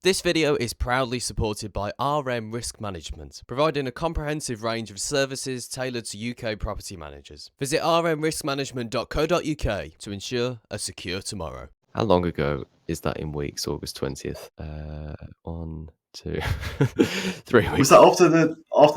This video is proudly supported by RM Risk Management, providing a comprehensive range of services tailored to UK property managers. Visit rmriskmanagement.co.uk to ensure a secure tomorrow. How long ago is that in weeks? August 20th? 1, 2, 3 weeks. Was that after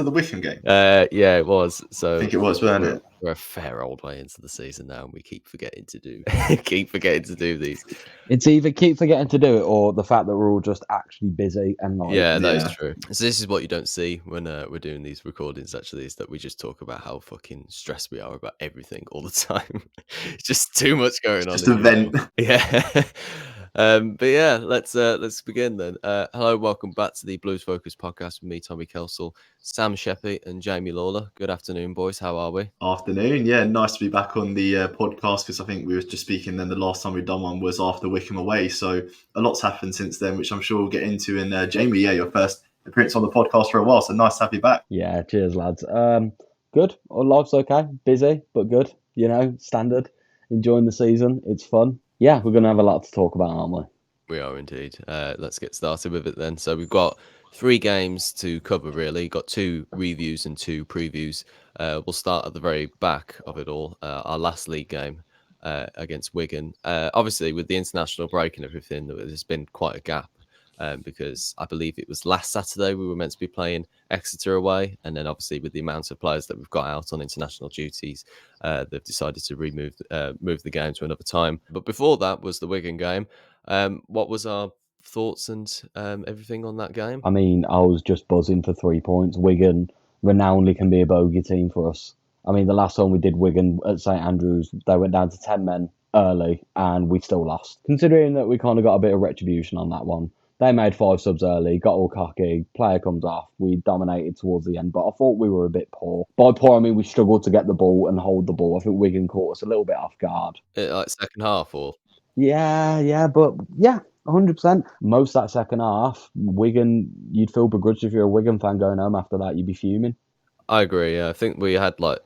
the Wigan game? Yeah, it was. So I think it was, wasn't it? We're a fair old way into the season now, and we keep forgetting to do these. It's either keep forgetting to do it or the fact that we're all just actually busy and like. Yeah, that is true. So this is what you don't see when we're doing these recordings, actually, is that we just talk about how fucking stressed we are about everything all the time. It's just too much going on. Just a vent. Yeah. But yeah, let's begin then. Hello, welcome back to the Blues Focus podcast with me, Tommy Kelsall, Sam Sheppy and Jamie Lawler. Good afternoon, boys. How are we? Afternoon. Yeah, nice to be back on the podcast, because I think we were just speaking then the last time we'd done one was after Wickham away. So a lot's happened since then, which I'm sure we'll get into. And Jamie, yeah, your first appearance on the podcast for a while. So nice to have you back. Yeah, cheers, lads. Good. Life's okay. Busy, but good. You know, standard. Enjoying the season. It's fun. Yeah, we're going to have a lot to talk about, aren't we? We are indeed. Let's get started with it then. So we've got 3 games to cover, really. Got 2 reviews and 2 previews. We'll start at the very back of it all. Our last league game against Wigan. Obviously, with the international break and everything, there's been quite a gap. Because I believe it was last Saturday we were meant to be playing Exeter away, and then obviously with the amount of players that we've got out on international duties, they've decided to move the game to another time. But before that was the Wigan game. What was our thoughts and everything on that game? I mean, I was just buzzing for 3 points. Wigan renownedly can be a bogey team for us. I mean, the last time we did Wigan at St Andrews, they went down to 10 men early and we still lost. Considering that we kind of got a bit of retribution on that one. They made 5 subs early, got all cocky, player comes off. We dominated towards the end, but I thought we were a bit poor. By poor, I mean we struggled to get the ball and hold the ball. I think Wigan caught us a little bit off guard. Like second half, or? Yeah, but yeah, 100%. Most of that second half, Wigan, you'd feel begrudged if you're a Wigan fan going home after that. You'd be fuming. I agree, yeah. I think we had like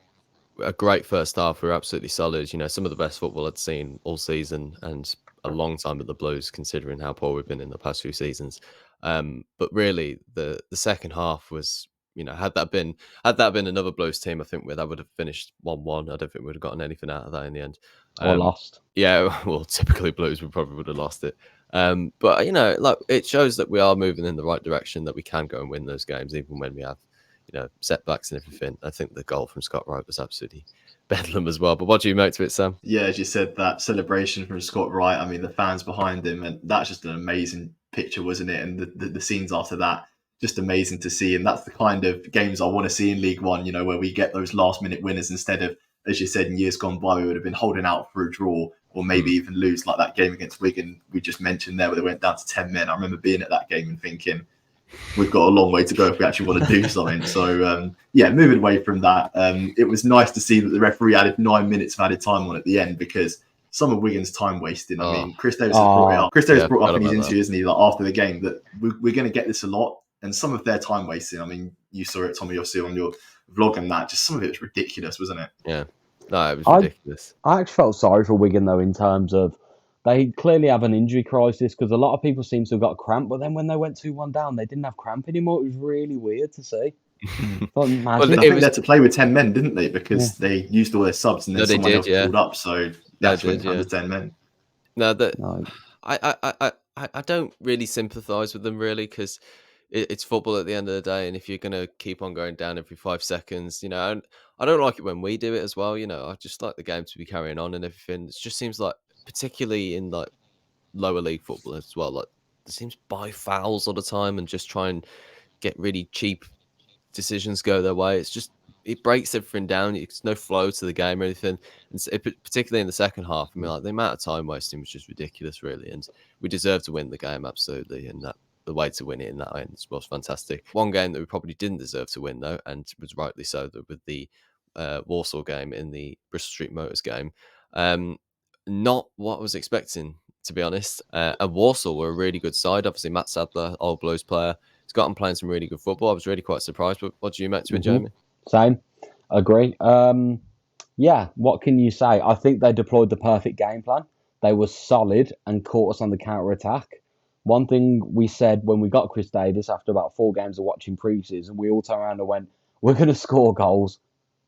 a great first half. We were absolutely solid. You know, some of the best football I'd seen all season, and a long time at the Blues, considering how poor we've been in the past few seasons. But really, the second half was, you know, had that been another Blues team, I think that would have finished 1-1. I don't think we would have gotten anything out of that in the end. Or lost. Yeah, well, typically Blues, we probably would have lost it. But you know, like, it shows that we are moving in the right direction, that we can go and win those games, even when we have, you know, setbacks and everything. I think the goal from Scott Wright was absolutely bedlam as well. But what do you make to it, Sam? Yeah, as you said, that celebration from Scott Wright, I mean, the fans behind him, and that's just an amazing picture, wasn't it? And the scenes after that, just amazing to see. And that's the kind of games I want to see in League One, you know, where we get those last minute winners instead of, as you said, in years gone by, we would have been holding out for a draw or maybe even lose, like that game against Wigan we just mentioned there, where they went down to 10 men. I remember being at that game and thinking, we've got a long way to go if we actually want to do something. So, yeah, moving away from that, it was nice to see that the referee added 9 minutes of added time on at the end, because some of Wigan's time wasting. I mean, Chris Davis has brought it up. Chris Davis brought up in his interview, isn't he, like after the game, that we're going to get this a lot. And some of their time wasting, I mean, you saw it, Tommy, obviously on your vlog, and that, just some of it was ridiculous, wasn't it? Yeah, no, it was ridiculous. I actually felt sorry for Wigan, though, in terms of they clearly have an injury crisis, because a lot of people seem to have got cramp, but then when they went 2-1 down, they didn't have cramp anymore. It was really weird to see. Well, I think they had to play with 10 men, didn't they? Because they used all their subs and then someone else pulled up. So that's when it comes to 10 men. I don't really sympathise with them, really, because it's football at the end of the day, and if you're going to keep on going down every 5 seconds, you know, and I don't like it when we do it as well, you know. I just like the game to be carrying on and everything. It just seems like, particularly in like lower league football as well, like there seems to buy fouls all the time and just try and get really cheap decisions go their way. It's just, it breaks everything down. It's no flow to the game or anything. And particularly in the second half, I mean, like the amount of time wasting was just ridiculous, really. And we deserved to win the game, absolutely. And that the way to win it in that end was fantastic. One game that we probably didn't deserve to win, though, and was rightly so, with the Walsall game in the Bristol Street Motors game. Not what I was expecting, to be honest. And Walsall were a really good side. Obviously, Matt Sadler, old Blues player, he's got them playing some really good football. I was really quite surprised. But what do you make to it, Jamie? Same. Agree. Yeah, what can you say? I think they deployed the perfect game plan. They were solid and caught us on the counter-attack. One thing we said when we got Chris Davis after about 4 games of watching pre-season, we all turned around and went, we're going to score goals,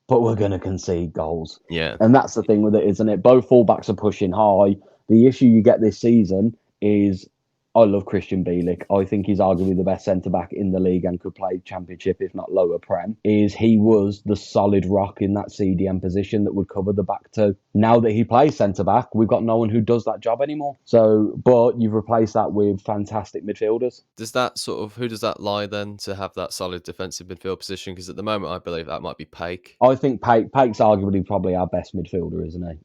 but we're going to concede goals. Yeah. And that's the thing with it, isn't it? Both fullbacks are pushing high. The issue you get this season is, I love Christian Bielik. I think he's arguably the best centre-back in the league and could play Championship, if not lower Prem. He was the solid rock in that CDM position that would cover the back two. Now that he plays centre-back, we've got no one who does that job anymore. But you've replaced that with fantastic midfielders. Who does that lie then to have that solid defensive midfield position? Because at the moment, I believe that might be Paik. I think Paik's arguably probably our best midfielder, isn't he?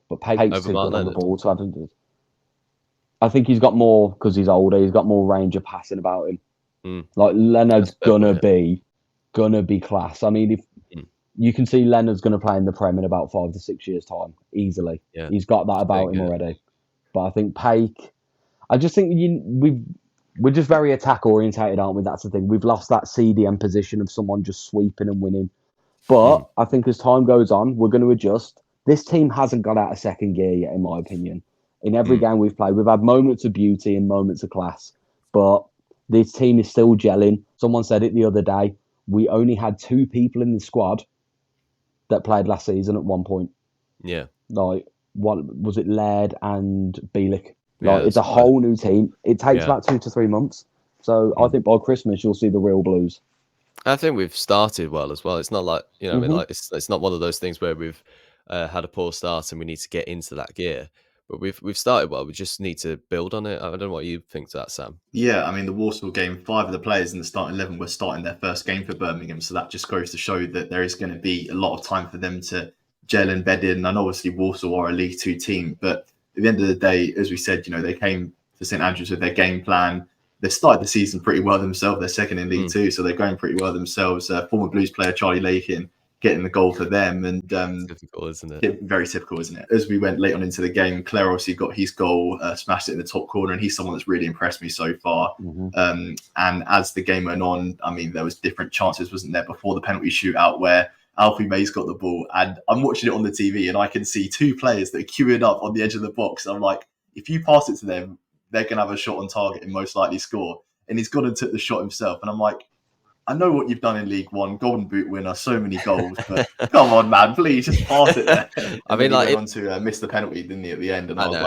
But Paik's Over too Mark good on the Leonard? ball to have him do. I think he's got more, because he's older, he's got more range of passing about him. Like Leonard's gonna be class. I mean, if you can see Leonard's gonna play in the Prem in about 5 to 6 years' time, easily. Yeah. He's got that about him already. But I think Paik, I just think we're just very attack orientated, aren't we? That's the thing. We've lost that CDM position of someone just sweeping and winning. But I think as time goes on, we're going to adjust. This team hasn't got out of second gear yet, in my opinion. In every game we've played, we've had moments of beauty and moments of class, but this team is still gelling. Someone said it the other day. We only had 2 people in the squad that played last season at one point. Yeah. Like, what was it, Laird and Bielik? Yeah, Like, it's a whole new team. It takes about 2 to 3 months. So I think by Christmas, you'll see the real Blues. I think we've started well as well. It's not like, I mean, like it's not one of those things where we've had a poor start and we need to get into that gear. But we've started well. We just need to build on it. I don't know what you think to that, Sam. Yeah, I mean, the Walsall game, 5 of the players in the starting 11 were starting their first game for Birmingham. So that just goes to show that there is going to be a lot of time for them to gel and bed in. And obviously, Walsall are a League Two team. But at the end of the day, as we said, they came to St Andrews with their game plan. They started the season pretty well themselves. They're second in League Two, so they're going pretty well themselves. Former Blues player Charlie Lakin getting the goal for them. And difficult, isn't it? Very typical, isn't it? As we went late on into the game, Claire obviously got his goal, smashed it in the top corner, and he's someone that's really impressed me so far. And as the game went on, I mean, there was different chances, wasn't there, before the penalty shootout where Alfie May's got the ball, and I'm watching it on the TV, and I can see 2 players that are queuing up on the edge of the box. I'm like, if you pass it to them, they're going to have a shot on target and most likely score. And he's gone and took the shot himself. And I'm like, I know what you've done in League One, Golden Boot winner, so many goals, but come on, man, please just pass it there. I mean, like, he went on to miss the penalty, didn't he, at the end? And I was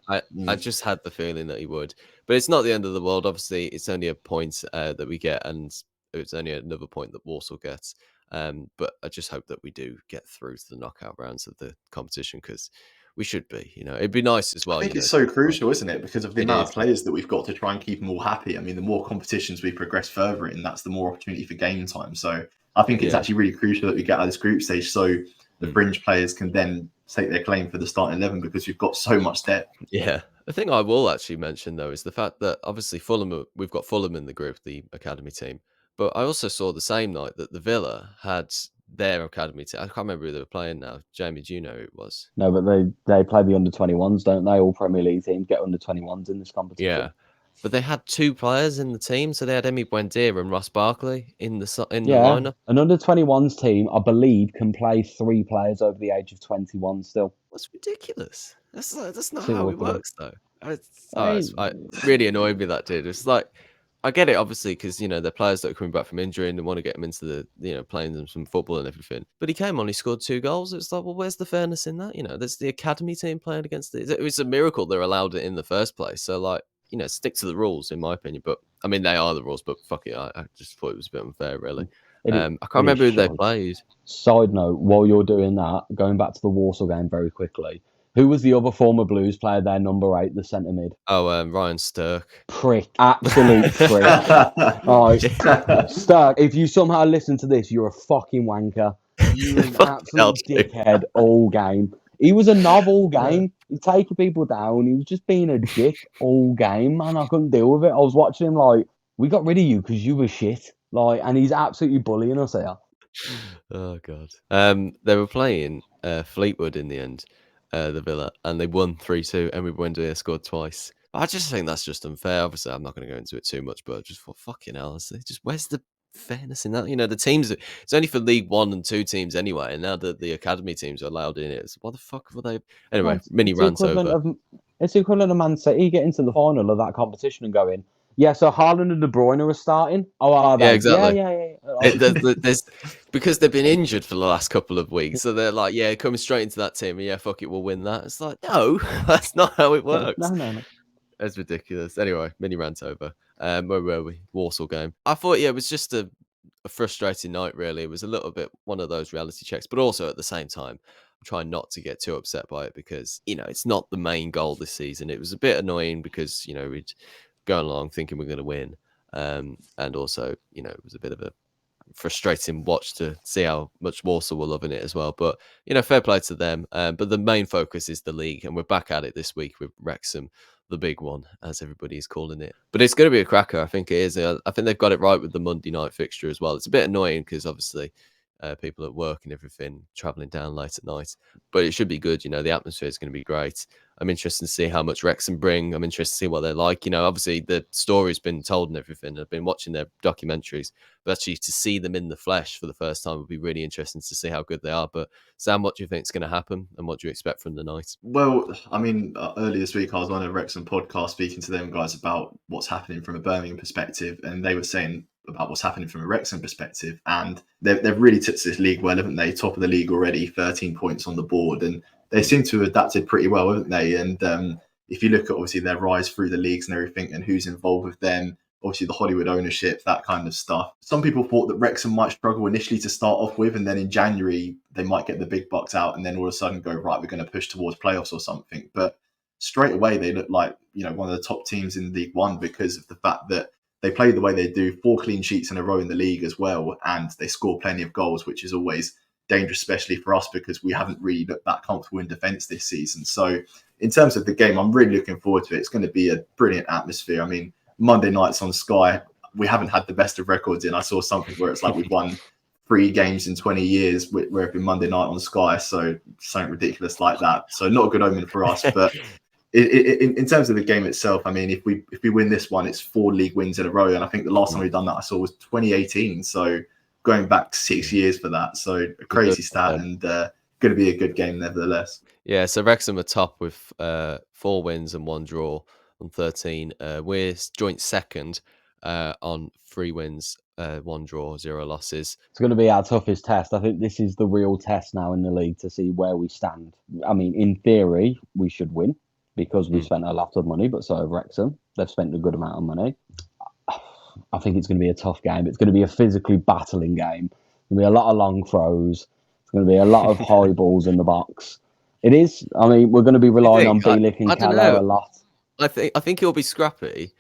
like, I just had the feeling that he would, but it's not the end of the world. Obviously, it's only a point that we get, and it's only another point that Walsall gets. But I just hope that we do get through to the knockout rounds of the competition, because we should be. It'd be nice as well. I think it's so crucial, isn't it? Because of the amount of players that we've got to try and keep them all happy. I mean, the more competitions we progress further in, that's the more opportunity for game time. So I think it's actually really crucial that we get out of this group stage, so the fringe players can then stake their claim for the starting 11, because we've got so much depth. Yeah. The thing I will actually mention, though, is the fact that obviously we've got Fulham in the group, the academy team. But I also saw the same night that the Villa had their academy team. I can't remember who they were playing now. Jamie, do you know who it was? No, but they play the under-21s, don't they? All Premier League teams get under-21s in this competition. Yeah. But they had 2 players in the team. So they had Emi Buendia and Ross Barkley in the lineup. An under-21s team, I believe, can play 3 players over the age of 21 still. That's ridiculous. That's not how it works, though. It really annoyed me, that did. It's like, I get it, obviously, because, they're players that are coming back from injury and they want to get them into the, playing them some football and everything. But he came on, he scored 2 goals. It's like, well, where's the fairness in that? There's the academy team playing against it. It was a miracle they're allowed it in the first place. So, like, stick to the rules, in my opinion. But, I mean, they are the rules, but fuck it. I just thought it was a bit unfair, really. I can't remember who they played. Side note, while you're doing that, going back to the Walsall game very quickly, who was the other former Blues player there, number 8, the centre mid? Oh, Ryan Stirk. Prick. Absolute prick. Stirk, if you somehow listen to this, you're a fucking wanker. You were an absolute dickhead all game. He was a knob all game. He's taking people down. He was just being a dick all game, man. I couldn't deal with it. I was watching him like, we got rid of you because you were shit. Like, and he's absolutely bullying us here. Oh, God. They were playing Fleetwood in the end. The Villa, and they won 3-2, and Buendia scored twice. I just think that's just unfair. Obviously, I'm not going to go into it too much, but I just thought, fucking hell, where's the fairness in that? The teams, it's only for League 1 and 2 teams anyway, and now that the academy teams are allowed in it, what the fuck were they? Anyway, mini rant over. It's equivalent of Man City getting to the final of that competition and going, yeah, so Haaland and De Bruyne are starting. Oh, are Yeah, they? Yeah, exactly. yeah, yeah. There's because they've been injured for the last couple of weeks, so they're like, yeah, coming straight into that team, and yeah, fuck it, we'll win that. It's like, no, that's not how it Yeah, works. no. That's ridiculous. Anyway, mini rant over. Where were we? Walsall game. I thought, yeah, it was just a frustrating night, really. It was a little bit one of those reality checks, but also at the same time, I'm trying not to get too upset by it because, it's not the main goal this season. It was a bit annoying because, we'd gone along thinking we're going to win. And also, it was a bit of a frustrating watch to see how much Walsall were loving it as well. But, fair play to them. But the main focus is the league, and we're back at it this week with Wrexham, the big one, as everybody is calling it. But it's going to be a cracker. I think it is. I think they've got it right with the Monday night fixture as well. It's a bit annoying because obviously people at work and everything travelling down late at night. But it should be good. The atmosphere is going to be great. I'm interested to see how much Wrexham bring. I'm interested to see what they're like. Obviously the story's been told and everything. I've been watching their documentaries, but actually to see them in the flesh for the first time would be really interesting to see how good they are. But Sam, what do you think is going to happen, and what do you expect from the night? Well, I mean, earlier this week I was on a Wrexham podcast speaking to them guys about what's happening from a Birmingham perspective, and they were saying about what's happening from a Wrexham perspective, and they've really took to this league well, haven't they? Top of the league already, 13 points on the board, and they seem to have adapted pretty well, haven't they? And if you look at obviously their rise through the leagues and everything, and who's involved with them, obviously the Hollywood ownership, that kind of stuff. Some people thought that Wrexham might struggle initially to start off with, and then in January they might get the big bucks out, and then all of a sudden go, right, we're going to push towards playoffs or something. But straight away they look like one of the top teams in League One because of the fact that they play the way they do, 4 clean sheets in a row in the league as well, and they score plenty of goals, which is always dangerous, especially for us because we haven't really looked that comfortable in defence this season. So in terms of the game, I'm really looking forward to it. It's going to be a brilliant atmosphere. I mean, Monday nights on Sky, we haven't had the best of records in. I saw something where it's like we've won 3 games in 20 years where it's been Monday night on Sky. So something ridiculous like that. So not a good omen for us. But in terms of the game itself, I mean, if we win this one, it's 4 league wins in a row. And I think the last time we've done that I saw was 2018. So going back 6 years for that. So a crazy stat and going to be a good game nevertheless. Yeah, so Wrexham are top with 4 wins and 1 draw on 13. We're joint second on 3 wins, 1 draw, 0 losses. It's going to be our toughest test. I think this is the real test now in the league to see where we stand. I mean, in theory, we should win because we've spent a lot of money, but so have Wrexham. They've spent a good amount of money. I think it's going to be a tough game. It's going to be a physically battling game. There's going to be a lot of long throws. It's going to be a lot of high balls in the box. It is. I mean, we're going to be relying on Bielik and Keller a lot. I think it'll be scrappy,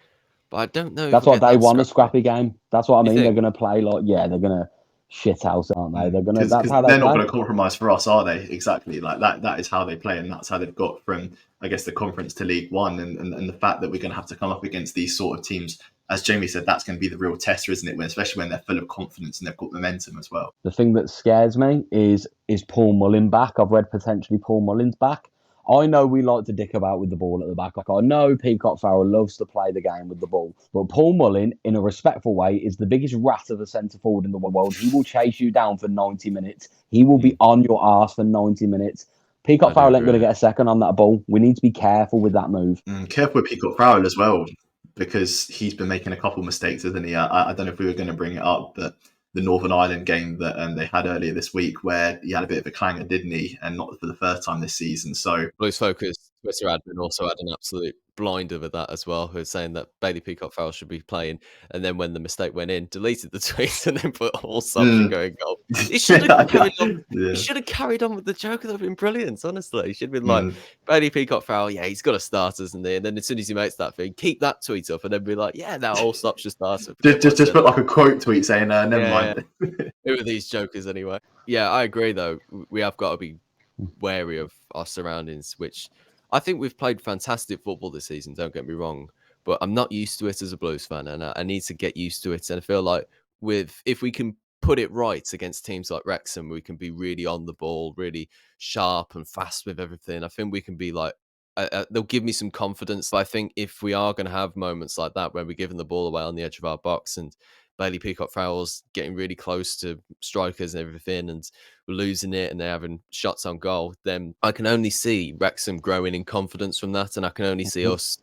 but I don't know. That's what they want, a scrappy game. That's what I mean. They're going to play they're going to shit house, aren't they? They're going to. That's how they're not going to compromise for us, are they? Exactly. Like that. That is how they play, and that's how they've got from, I guess, the conference to League One, and the fact that we're going to have to come up against these sort of teams. As Jamie said, that's going to be the real tester, isn't it? Especially when they're full of confidence and they've got momentum as well. The thing that scares me is Paul Mullin back? I've read potentially Paul Mullin's back. I know we like to dick about with the ball at the back. Like I know Peacock Farrell loves to play the game with the ball, but Paul Mullin, in a respectful way, is the biggest rat of a centre forward in the world. He will chase you down for 90 minutes. He will be on your arse for 90 minutes. Peacock Farrell ain't going to get a second on that ball. We need to be careful with that move. Careful with Peacock Farrell as well, because he's been making a couple mistakes, hasn't he? I don't know if we were going to bring it up, but the Northern Ireland game that they had earlier this week, where he had a bit of a clanger, didn't he? And not for the first time this season. So Blues Focus Twitter admin also had an absolute blinder with that as well, who was saying that Bailey Peacock Farrell should be playing, and then when the mistake went in, deleted the tweet and then put all should go in goal. He should have carried on. He should have carried on with the joke. That would have been brilliant. Honestly, he should have been like Bailey Peacock Farrell. Yeah, he's got a start, isn't he? And then as soon as he makes that thing, keep that tweet up, and then be like, yeah, that all stops your starter. Just put like a quote tweet saying, never mind. Who are these jokers anyway? Yeah, I agree though. We have got to be wary of our surroundings, which I think we've played fantastic football this season, don't get me wrong, but I'm not used to it as a Blues fan, and I need to get used to it. And I feel like if we can put it right against teams like Wrexham, we can be really on the ball, really sharp and fast with everything. I think we can be like, they'll give me some confidence. But I think if we are going to have moments like that where we're giving the ball away on the edge of our box and Bailey Peacock-Farrell's getting really close to strikers and everything, and we're losing it, and they're having shots on goal, then I can only see Wrexham growing in confidence from that, and I can only see us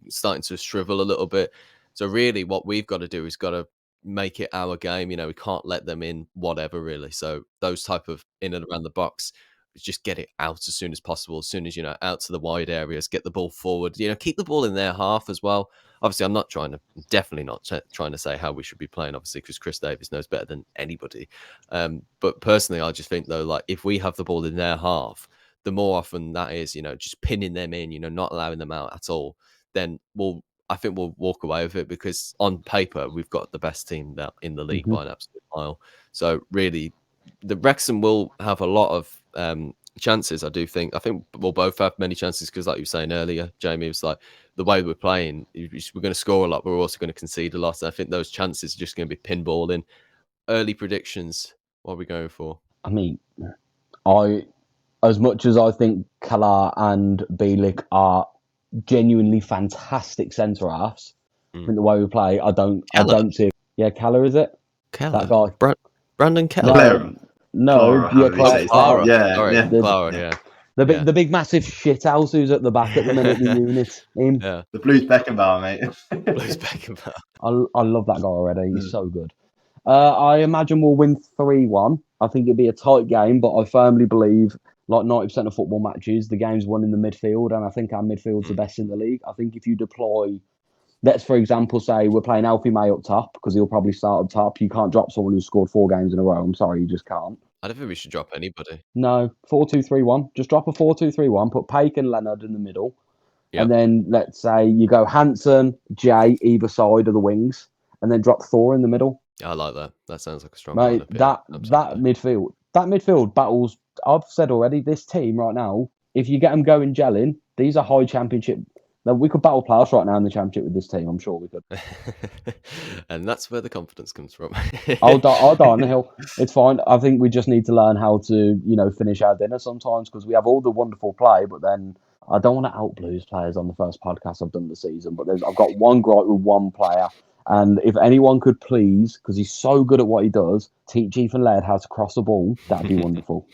starting to shrivel a little bit. So really, what we've got to do is got to make it our game. We can't let them in whatever, really. So those type of in and around the box, just get it out as soon as possible. As soon as, out to the wide areas, get the ball forward, keep the ball in their half as well. Obviously, I'm definitely not trying to say how we should be playing, obviously, because Chris Davies knows better than anybody. But personally, I just think, though, like, if we have the ball in their half, the more often that is, just pinning them in, not allowing them out at all, then I think we'll walk away with it, because on paper, we've got the best team now in the league by an absolute mile. So really, the Wrexham will have a lot of chances, I do think. I think we'll both have many chances, because like you were saying earlier, Jamie, it was like the way we're playing, we're going to score a lot, but we're also going to concede a lot. And I think those chances are just going to be pinballing. Early predictions, what are we going for? I mean, as much as I think Kalar and Bielik are genuinely fantastic centre halves, I think the way we play, I don't see. Yeah, Keller, is it? Keller? That guy. Brandon Keller? No, Clara. Clara. Yeah, Sorry, yeah. Clara, yeah. The big massive shithouse who's at the back at the minute, the unit. Him. Yeah. The Blues Beckenbauer, mate. Blues Beckenbauer. I love that guy already. He's so good. I imagine we'll win 3-1. I think it'll be a tight game, but I firmly believe, like 90% of football matches, the game's won in the midfield, and I think our midfield's the best in the league. I think if you deploy, let's for example say we're playing Alfie May up top, because he'll probably start up top. You can't drop someone who's scored 4 games in a row. I'm sorry, you just can't. I don't think we should drop anybody. No, 4-2-3-1. Just drop a 4-2-3-1. Put Paik and Leonard in the middle. Yep. And then let's say you go Hansen, Jay, either side of the wings, and then drop Thor in the middle. I like that. That sounds like a strong mate. lineup, That midfield battles. I've said already, this team right now, if you get them going gelling, these are high championship. Now, we could battle playoffs right now in the championship with this team. I'm sure we could. And that's where the confidence comes from. I'll die on the hill. It's fine. I think we just need to learn how to, finish our dinner sometimes, because we have all the wonderful play, but then I don't want to out Blues players on the first podcast I've done the season. But I've got one gripe with one player. And if anyone could please, because he's so good at what he does, teach Ethan Laird how to cross a ball, that'd be wonderful.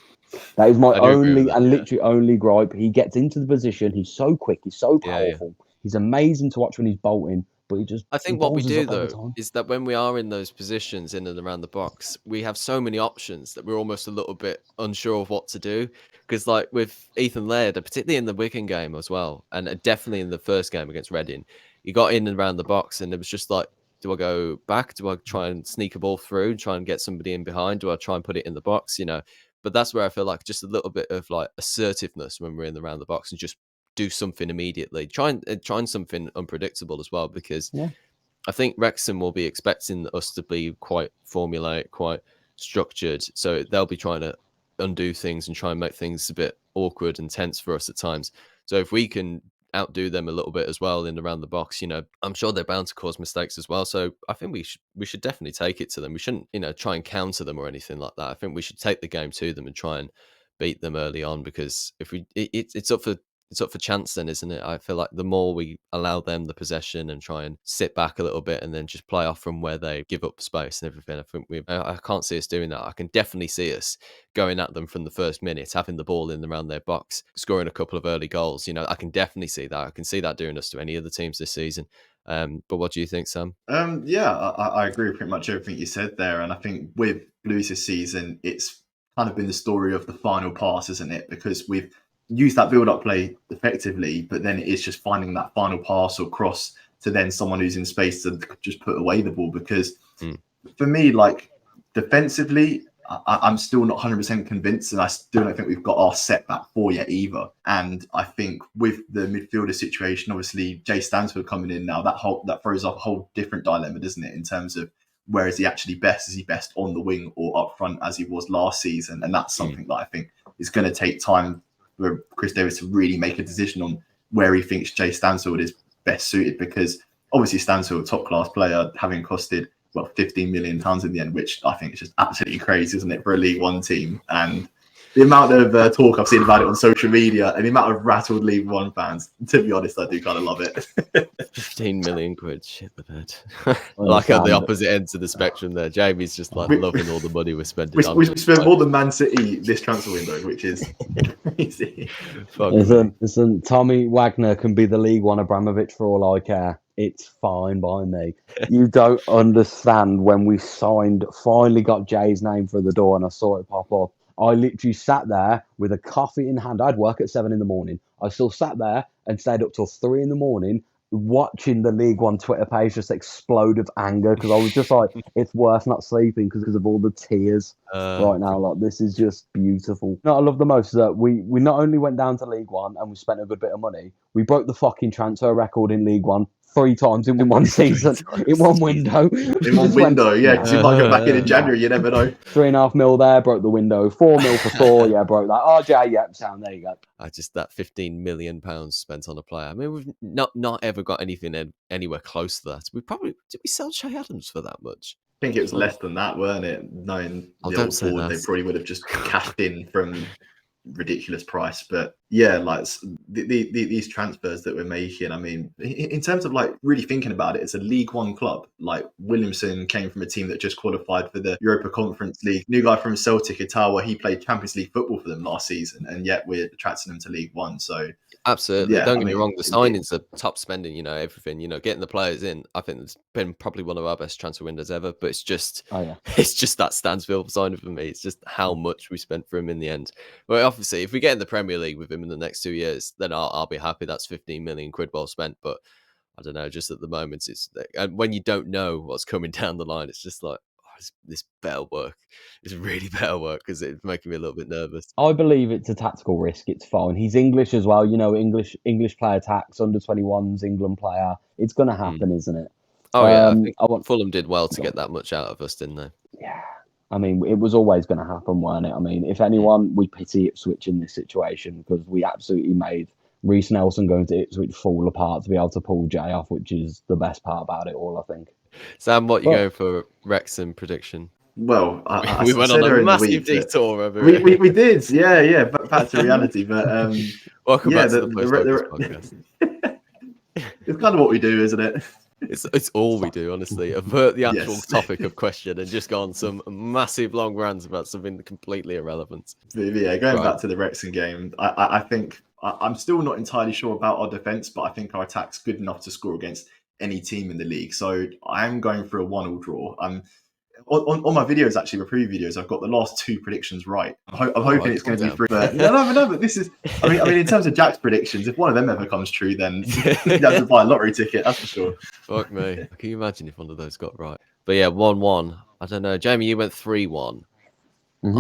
That is my literally only gripe. He gets into the position. He's so quick. He's so powerful. Yeah. He's amazing to watch when he's bolting. But I think what we do, though, is that when we are in those positions in and around the box, we have so many options that we're almost a little bit unsure of what to do. Because like with Ethan Laird, particularly in the Wigan game as well, and definitely in the first game against Reading, he got in and around the box, and it was just like, do I go back? Do I try and sneak a ball through, try and get somebody in behind? Do I try and put it in the box? But that's where I feel like just a little bit of like assertiveness when we're in the round the box, and just do something immediately. Trying something unpredictable as well, because I think Wrexham will be expecting us to be quite formulaic, quite structured. So they'll be trying to undo things and try and make things a bit awkward and tense for us at times. So if we can outdo them a little bit as well in around the box, I'm sure they're bound to cause mistakes as well. So I think we should definitely take it to them. We shouldn't, try and counter them or anything like that. I think we should take the game to them and try and beat them early on, because if it's up for chance then, isn't it? I feel like the more we allow them the possession and try and sit back a little bit and then just play off from where they give up space and everything, I think I can't see us doing that. I can definitely see us going at them from the first minute, having the ball in around their box, scoring a couple of early goals. I can definitely see that. I can see that doing us to any of the teams this season. But what do you think, Sam? I agree with pretty much everything you said there. And I think with Blues this season, it's kind of been the story of the final pass, isn't it? Because we've use that build-up play effectively, but then it is just finding that final pass or cross to then someone who's in space to just put away the ball. Because for me, like defensively, I'm still not 100% convinced, and I still don't think we've got our set back four yet either. And I think with the midfielder situation, obviously Jay Stansford coming in now, that throws up a whole different dilemma, doesn't it? In terms of where is he actually best? Is he best on the wing or up front as he was last season? And that's something that I think is going to take time for Chris Davies to really make a decision on where he thinks Jay Stansfield is best suited, because obviously Stansfield, top class player, having costed £15 million in the end, which I think is just absolutely crazy, isn't it, for a League One team? And the amount of talk I've seen about it on social media and the amount of rattled League One fans, to be honest, I do kind of love it. 15 million quid, shit the bed. I like on the opposite ends of the spectrum there. Jamie's just like loving all the money we're spending on. We spent more than Man City this transfer window, which is crazy. Listen, Tommy Wagner can be the League One Abramovich for all I care. It's fine by me. You don't understand when we finally got Jay's name through the door and I saw it pop up. I literally sat there with a coffee in hand. I'd work at 7 a.m. I still sat there and stayed up till 3 a.m. watching the League One Twitter page just explode of anger because I was just like, it's worth not sleeping because of all the tears right now. Like, this is just beautiful. What I love the most is that we not only went down to League One and we spent a good bit of money, we broke the fucking transfer record in League One 3 times in one season, in one window. In one window, yeah, because you might go back in January, you never know. 3.5 mil there, broke the window. 4 mil for Thor, yeah, broke that. RJ, yep, sound, there you go. That 15 million pounds spent on a player. I mean, we've not ever got anything anywhere close to that. Did we sell Che Adams for that much? I think it was less than that, weren't it? Knowing the old board, they probably would have just cashed in from ridiculous price. But yeah, like these transfers that we're making, I mean, in terms of like really thinking about it, it's a League One club. Like Williamson came from a team that just qualified for the Europa Conference League. New guy from Celtic, Ottawa, he played Champions League football for them last season, and yet we're attracting them to League One. So absolutely, don't get me wrong, the signings are top spending, everything, getting the players in. I think it's been probably one of our best transfer windows ever, but it's just it's just that Stansfield signing for me. It's just how much we spent for him in the end. But obviously, if we get in the Premier League with him in the next 2 years, then I'll be happy. That's 15 million quid well spent. But I don't know, just at the moment, it's when you don't know what's coming down the line, it's just like, this better work. It's really better work because it's making me a little bit nervous. I believe it's a tactical risk. It's fine. He's English as well. English player tax, under 21s, England player. It's going to happen, isn't it? Oh, yeah. I think Fulham did well to get that much out of us, didn't they? Yeah. I mean, it was always going to happen, weren't it? I mean, if anyone, we pity Ipswich in this situation because we absolutely made Reece Nelson going to Ipswich fall apart to be able to pull Jay off, which is the best part about it all, I think. Sam, what you going for Wrexham prediction? Well, we went on a massive detour over it. We did, yeah, back to reality. But welcome back to the podcast. It's kind of what we do, isn't it? It's all we do, honestly. Avert the actual topic of question and just go on some massive long rants about something completely irrelevant. But yeah, going back to the Wrexham game, I think I'm still not entirely sure about our defence, but I think our attack's good enough to score against any team in the league. So I am going for a 1-1 draw. On my videos, actually, my preview videos, I've got the last 2 predictions right. I'm hoping it's going to be 3. But no, but this is, I mean, in terms of Jack's predictions, if one of them ever comes true, then you have to buy a lottery ticket, that's for sure. Fuck me. Can you imagine if one of those got right? But yeah, 1-1. I don't know. Jamie, you went 3-1. Mm-hmm.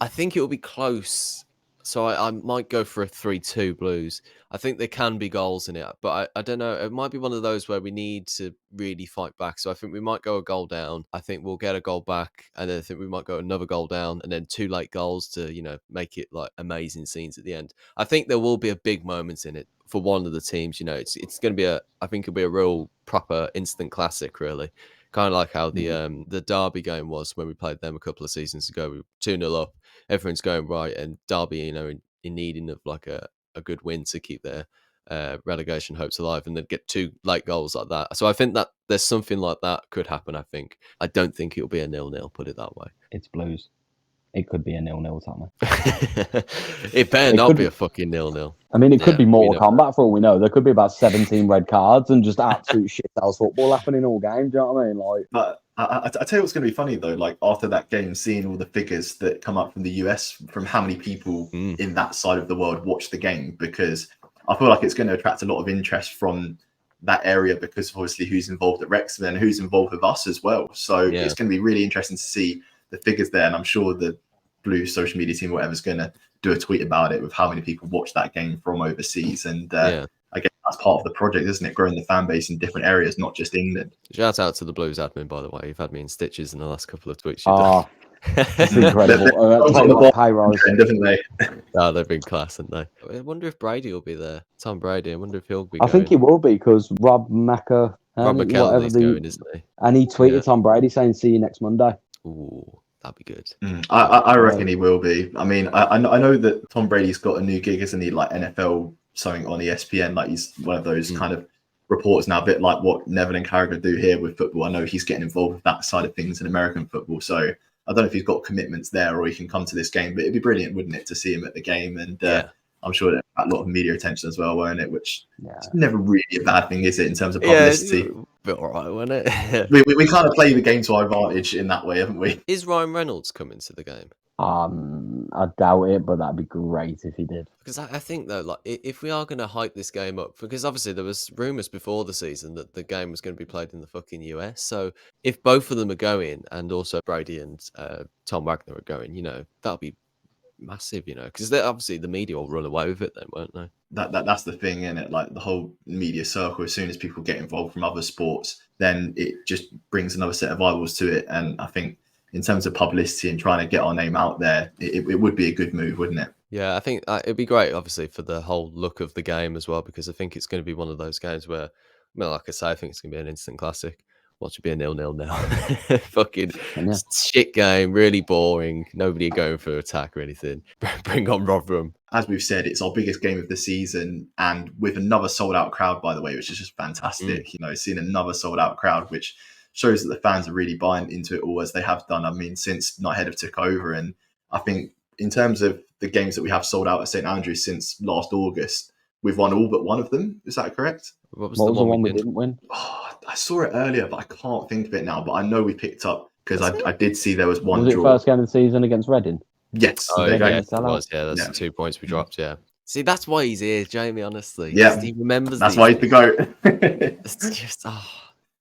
I think it will be close. So I might go for a 3-2 Blues. I think there can be goals in it, but I don't know. It might be one of those where we need to really fight back. So I think we might go a goal down. I think we'll get a goal back, and then I think we might go another goal down, and then 2 late goals to make it like amazing scenes at the end. I think there will be a big moment in it for one of the teams. It's going to be I think it'll be a real proper instant classic, really. Kind of like how the Derby game was when we played them a couple of seasons ago. We were 2-0 up. Everyone's going right, and Derby, in needing of like a good win to keep their relegation hopes alive, and then get 2 late goals like that. So I think that there's something like that could happen. I don't think it'll be a 0-0. Put it that way. It's Blues. It could be a 0-0, Tommy. It better not be a fucking 0-0. I mean, it could be Mortal Kombat for all we know. There could be about 17 red cards and just absolute shithouse football happening all game. Do you know what I mean? Like, but I tell you what's going to be funny though. Like after that game, seeing all the figures that come up from the US, from how many people in that side of the world watch the game, because I feel like it's going to attract a lot of interest from that area because obviously who's involved at Wrexham and who's involved with us as well. So it's going to be really interesting to see the figures there, and I'm sure the Blue social media team or whatever is going to do a tweet about it with how many people watch that game from overseas. And I guess that's part of the project, isn't it? Growing the fan base in different areas, not just England. Shout out to the Blues admin, by the way. You've had me in stitches in the last couple of tweets. It's incredible. High rise, definitely. Oh, they've been class, haven't they? I wonder if Brady will be there. Tom Brady. I wonder if he'll be. I think he will be because Rob McKellar's going, isn't he? And he tweeted Tom Brady saying, "See you next Monday." Ooh, that'd be good. I reckon he will be. I mean, I know that Tom Brady's got a new gig, isn't he? Like NFL something on ESPN. Like he's one of those kind of reporters now, a bit like what Neville and Carragher do here with football. I know he's getting involved with that side of things in American football. So I don't know if he's got commitments there or he can come to this game, but it'd be brilliant, wouldn't it, to see him at the game? And I'm sure that a lot of media attention as well, won't it? Which is never really a bad thing, is it, in terms of publicity? Yeah, bit all right, wasn't it? we kind of play the game to our advantage in that way, haven't we? Is Ryan Reynolds coming to the game? I doubt it, but that'd be great if he did. Because I think though, like if we are going to hype this game up, because obviously there was rumours before the season that the game was going to be played in the fucking US. So if both of them are going, and also Brady and Tom Wagner are going, you know, that'll be massive, you know, because obviously the media will run away with it then, won't they? That's the thing, isn't it? Like the whole media circle, as soon as people get involved from other sports, then it just brings another set of eyeballs to it. And I think in terms of publicity and trying to get our name out there, it would be a good move, wouldn't it? Yeah, I think it'd be great, obviously, for the whole look of the game as well, because I think it's going to be one of those games where, well, like I say, I think it's going to be an instant classic. Watch it be a 0-0 now. Fucking shit game, really boring. Nobody going for attack or anything. Bring on Rotherham. As we've said, it's our biggest game of the season, and with another sold-out crowd, by the way, which is just fantastic. You know, seeing another sold-out crowd, which shows that the fans are really buying into it all, as they have done. I mean, since Nighthead have took over, and I think in terms of the games that we have sold out at St Andrews since last August, we've won all but one of them. Is that correct? What was What the was the one one we didn't win? Oh, I saw it earlier, but I can't think of it now. But I know we picked up, because I did see there was one Was it draw. first game of the season against Reading? Yes. Oh, there you yeah, go. it was. Yeah, that's the 2 points we dropped. Yeah. See, that's why he's here, Jamie. Honestly, Yeah. he remembers. That's why he's the GOAT. It's just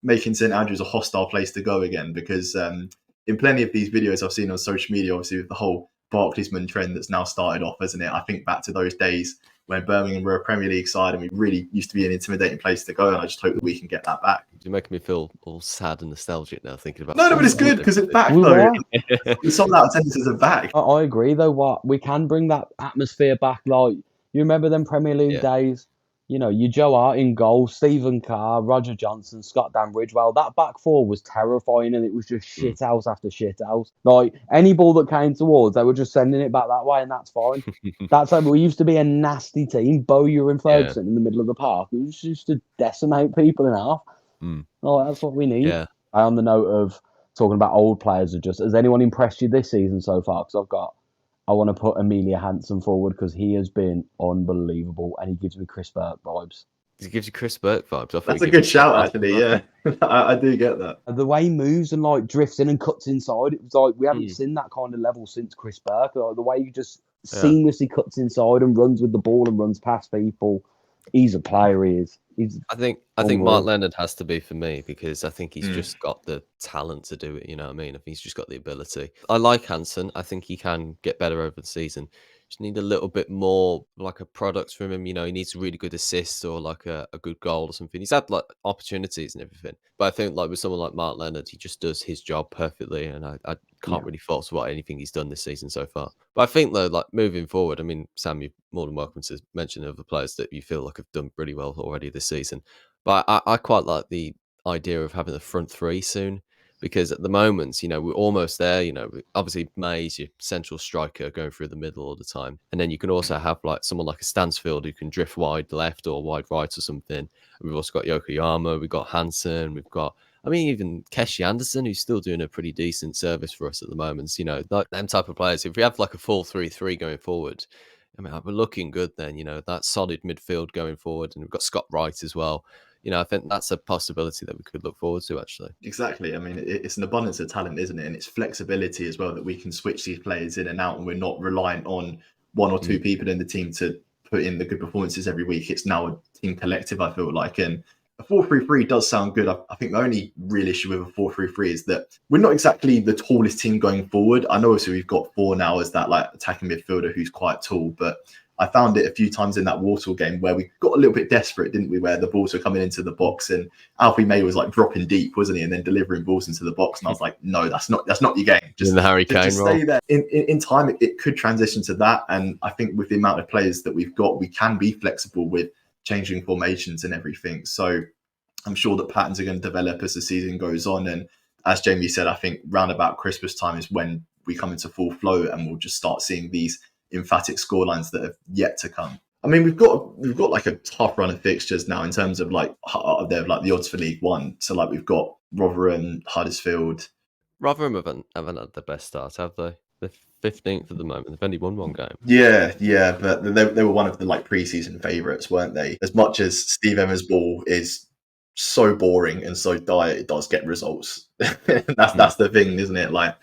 Making St Andrews a hostile place to go again, because in plenty of these videos I've seen on social media, obviously with the whole Barclaysman trend that's now started off, hasn't it? I think back to those days when Birmingham were a Premier League side and we really used to be an intimidating place to go, and I just hope that we can get that back. You're making me feel all sad and nostalgic now thinking about. No, but it's good because it's back We though. were. The sold out attendances are back. I agree though. What we can bring that atmosphere back. Like you remember them Premier League days. You know, you Joe Hart in goal, Stephen Carr, Roger Johnson, Scott Danbridge. Well, that back four was terrifying, and it was just shit house after shit house. Like any ball that came towards, they were just sending it back that way, and that's fine. That's how we used to be a nasty team. Bowyer and Ferguson in the middle of the park. We used to decimate people in half. Oh, that's what we need. Yeah. On the note of talking about old players, has anyone impressed you this season so far? Because I want to put Amelia Hansen forward because he has been unbelievable and he gives me Chris Burke vibes. He gives you Chris Burke vibes. That's a good shout, actually. Yeah, I do get that. The way he moves and like drifts in and cuts inside, it was like we haven't seen that kind of level since Chris Burke. Like, the way he just seamlessly cuts inside and runs with the ball and runs past people. He's a player. He is. I think Mark Leonard has to be for me because I think he's just got the talent to do it. You know what I mean? I think he's just got the ability. I like Hansen. I think he can get better over the season. Just need a little bit more like a product from him. You know, he needs a really good assist or like a good goal or something. He's had like opportunities and everything. But I think like with someone like Mark Leonard, he just does his job perfectly. And I can't really fault what anything he's done this season so far. But I think though, like moving forward, I mean, Sam, you're more than welcome to mention other players that you feel like have done pretty well already this season. But I quite like the idea of having a front three soon. Because at the moment, you know, we're almost there. You know, obviously May's your central striker going through the middle all the time. And then you can also have like someone like a Stansfield who can drift wide left or wide right or something. And we've also got Yokoyama, we've got Hansen, we've got, I mean, even Keshi Anderson, who's still doing a pretty decent service for us at the moment. You know, like them type of players. If we have like a 4-3-3 going forward, I mean, we're looking good then, you know, that solid midfield going forward. And we've got Scott Wright as well. You know, I think that's a possibility that we could look forward to, actually. Exactly. I mean, it's an abundance of talent, isn't it? And it's flexibility as well that we can switch these players in and out, and we're not reliant on one or two people in the team to put in the good performances every week. It's now a team collective, I feel like. And a 4-3-3 does sound good. I think the only real issue with a 4-3-3 is that we're not exactly the tallest team going forward. I know obviously we've got four now as that like attacking midfielder who's quite tall, but I found it a few times in that Walsall game where we got a little bit desperate, didn't we? Where the balls were coming into the box and Alfie May was like dropping deep, wasn't he? And then delivering balls into the box. And I was like, no, that's not your game. Just in the Harry Kane just stay there. In time, it could transition to that. And I think with the amount of players that we've got, we can be flexible with changing formations and everything. So I'm sure that patterns are going to develop as the season goes on. And as Jamie said, I think round about Christmas time is when we come into full flow and we'll just start seeing these emphatic scorelines that have yet to come. I mean, we've got like a tough run of fixtures now in terms of like they're like the odds for League One. So like we've got Rotherham, Huddersfield. Rotherham haven't had the best start, have they? They're 15th at the moment. They've only won one game. Yeah, but they were one of the like pre-season favourites, weren't they? As much as Steve Emma's ball is so boring and so dire, it does get results. That's the thing, isn't it? Like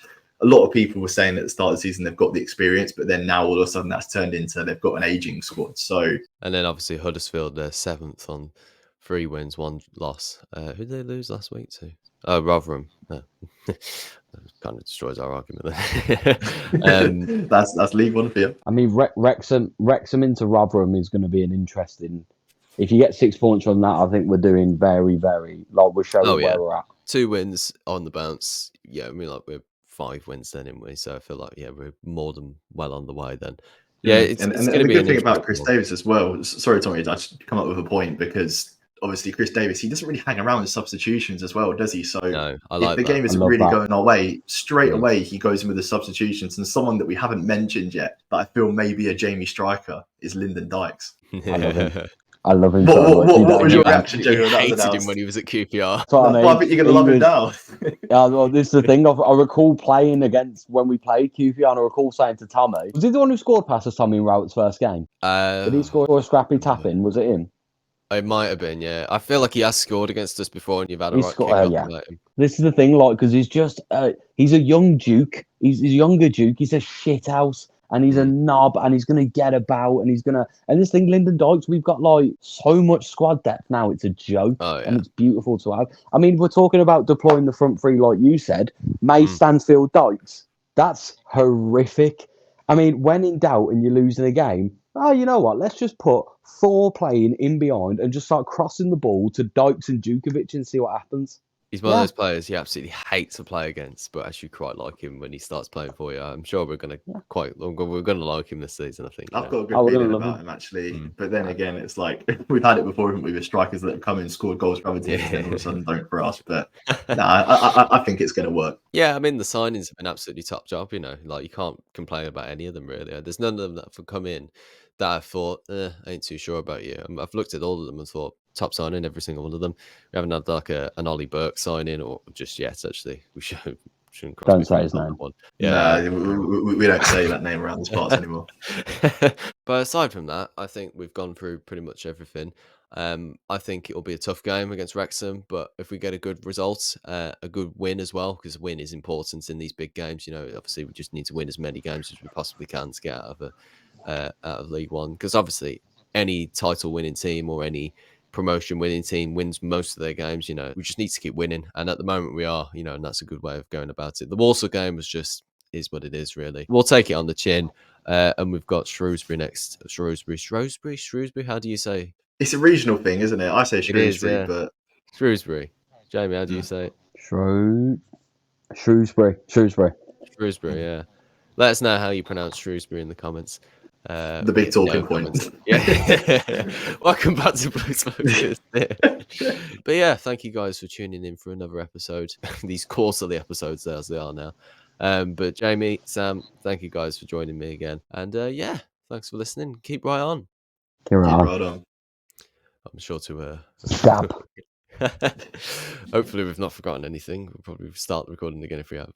a lot of people were saying at the start of the season they've got the experience, but then now all of a sudden that's turned into they've got an aging squad. So and then obviously Huddersfield, they're 7th on 3 wins, 1 loss. Who did they lose last week to? Oh, Rotherham. Kind of destroys our argument there. That's League One for you. I mean, Wrexham into Rotherham is going to be an interesting. If you get 6 points from that, I think we're doing very, very like we're showing where we're at. 2 wins on the bounce. Yeah, I mean, like we're 5 wins then, aren't we? So I feel like we're more than well on the way then. Yeah, it's going to be the good thing about Chris Davis as well. Sorry, Tommy, I just come up with a point because obviously Chris Davis, he doesn't really hang around with substitutions as well, does he? So no, I like if the game isn't really going our way, straight away he goes in with the substitutions. And someone that we haven't mentioned yet that I feel may be a Jamie striker is Lyndon Dykes. I love him. What was your reaction, Jamie? You hated him when he was at QPR. So, I think you're going to love him now. Yeah, well, this is the thing. I recall playing against when we played QPR, and I recall saying to Tommy, was he the one who scored past us, Tommy, in Rowett's first game? Did he score a scrappy tap in? Was it him? It might have been, yeah. I feel like he has scored against us before, and you've had a right kick off about him. This is the thing, like, because he's just, he's a young Duke. He's a younger Duke. He's a shithouse. And he's a knob, and he's going to get about, and he's going to... And this thing, Lyndon Dykes, we've got, like, so much squad depth now. It's a joke, and it's beautiful to have. I mean, we're talking about deploying the front three, like you said. May, Stansfield, Dykes. That's horrific. I mean, when in doubt and you're losing a game, you know what? Let's just put 4 playing in behind and just start crossing the ball to Dykes and Djukovic and see what happens. He's one of those players you absolutely hate to play against, but actually quite like him when he starts playing for you. I'm sure we're going to like him this season, I think. I've got a good feeling about him, actually. But then again, it's like, we've had it before, haven't we, with strikers that have come in, scored goals for other teams, and all of a sudden don't for us. But I think it's going to work. Yeah, I mean, the signings have been absolutely top job, you know. Like, you can't complain about any of them, really. There's none of them that have come in that I thought, I ain't too sure about you. I've looked at all of them and thought, top signing, every single one of them. We haven't had like an Ollie Burke signing or just yet, actually. We shouldn't don't say his name. One. Yeah, we don't say that name around these parts anymore. But aside from that, I think we've gone through pretty much everything. I think it'll be a tough game against Wrexham, but if we get a good result, a good win as well, because win is important in these big games. You know, obviously we just need to win as many games as we possibly can to get out of League One, because obviously any title winning team or any promotion winning team wins most of their games. You know, we just need to keep winning, and at the moment we are, you know, and that's a good way of going about it. The Walsall game is what it is, really. We'll take it on the chin, and we've got Shrewsbury next. Shrewsbury, how do you say? It's a regional thing, isn't it? I say Shrewsbury, but Shrewsbury. Jamie, how do you say it? Shrewsbury, yeah. Let us know how you pronounce Shrewsbury in the comments. The big talking point. Yeah. Welcome back to Blues Focus. But yeah, thank you guys for tuning in for another episode. These quarterly episodes, as they are now. But Jamie, Sam, thank you guys for joining me again. And yeah, thanks for listening. Keep right on. Keep right on. I'm sure to stab. Hopefully we've not forgotten anything. We'll probably start recording again if we have.